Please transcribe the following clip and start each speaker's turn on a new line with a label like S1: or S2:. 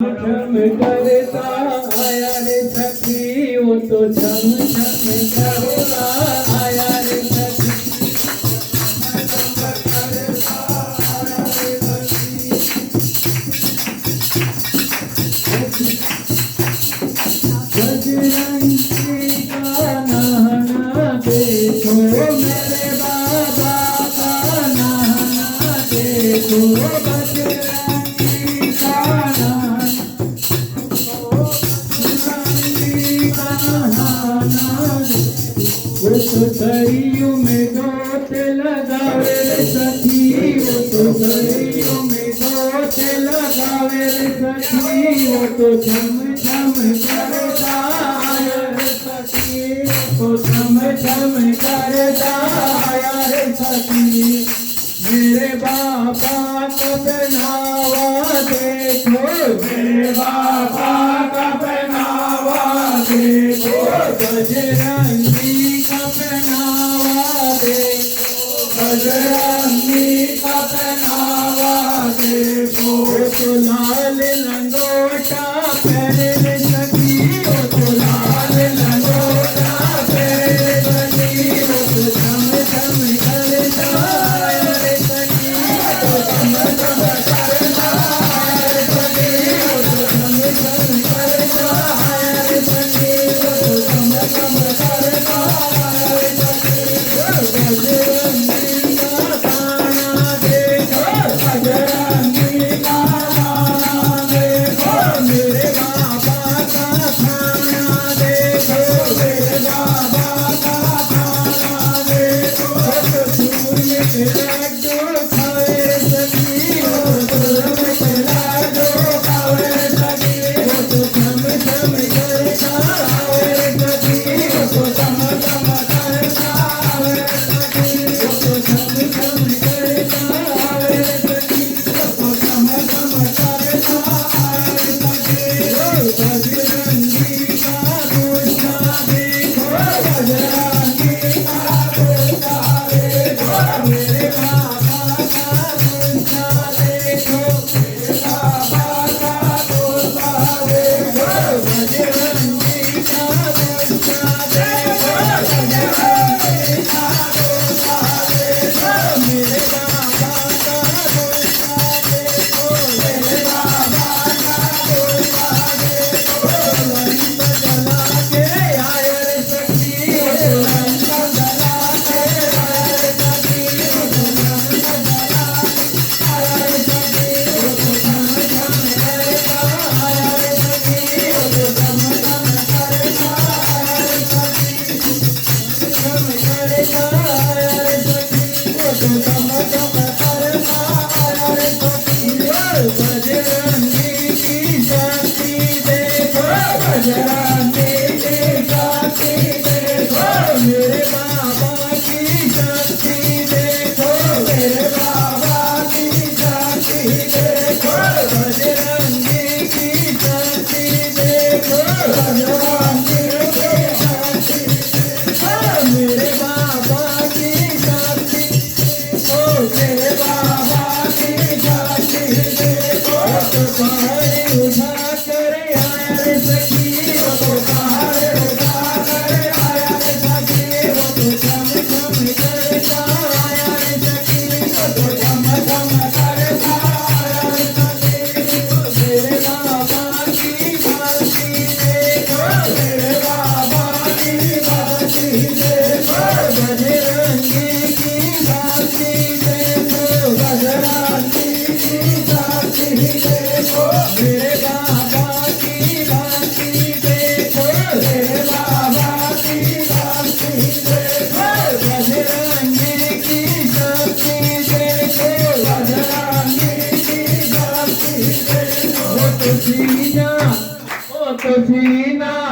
S1: छम करता आया रे सखी वो तो छम करता आया रे सखी बजरंगी का नहाना देखो मेरे बाबा का नहाना देखो बजरंगी का वो तो सरियों में गोत लगावे रे सखी वो तो सरियों में गोत लगावे रे सखी वो तो झम झम करता आया रे सखी वो झम झम करता आया रे सखी मेरे बाबा का पहनावा देखो मेरे बाबा का पहनावा देखो बजरंगी का पहनावा देखो बजरंगी का पहनावा देखो तो लाल लंगोटा पहने रे सखी तो लाल लंगोटा पहने सखी तो झम झम करता आया रे सखी तो झम झम करता आया रे सखी तो झम झम करता आया रे सखी तो झम झम करता आया रे सखी बजरंगी का ताना देखो बजरंगी का ताना देखो मेरे बाबा का थाना देखो मेरे बाबा का थाना देखो सूर्य के लड्डू खावे रे सखी सूर्य के लड्डू खावे रे सखी तो झम झम करता आवे रे सखी तो झम झम करता आवे रे सखी तो झम झम करता आवे रे सखी तो झम झम करता आवे रे सखी बजरंगी का गुस्सा देखो बजरंगी का गुस्सा देखो मेरे बाबा का गुस्सा देखो मेरे बाबा का गुस्सा देखो बजरंगी का गुस्सा देखो बजरंगी का गुस्सा देखो मेरे बाबा का गुस्सा देखो मेरे बाबा का गुस्सा देखो लंब जला के आया रे सखी लंब जला के आया रे सखी लंब जला आया रे सखी झम झम करता आया रे सखी झम झम करता आया रे सखी झम करता आया रे सखी झम झम करता आया रे सखी बजरंगी की शक्ति देखो बजरंगी की शक्ति देखो मेरे बाबा की शक्ति देखो मेरे बाबा की शक्ति देखो बजरंगी की शक्ति देखो बजरंगी की शक्ति देखो मेरे बाबा की शक्ति देखो मेरे बाबा की शक्ति देखो तो पहाड़ी उठा कर आया रे सखी वो तो पहाड़ी उठा कर आया रे सखी वो तो झम झम करता आया रे सखी वो तो झम झम करता आया रे सखी मेरे बाबा की भक्ति देखो मेरे बाबा की भक्ति देखो बजरंगी की भक्ति देखो बजरंगी की भक्ति देखो मेरे बाबा की भक्ति देखो मेरे बाबा की भक्ति देखो बजरंगी की शक्ति देखो बजरंगी की भक्ति देखो वो तो सीना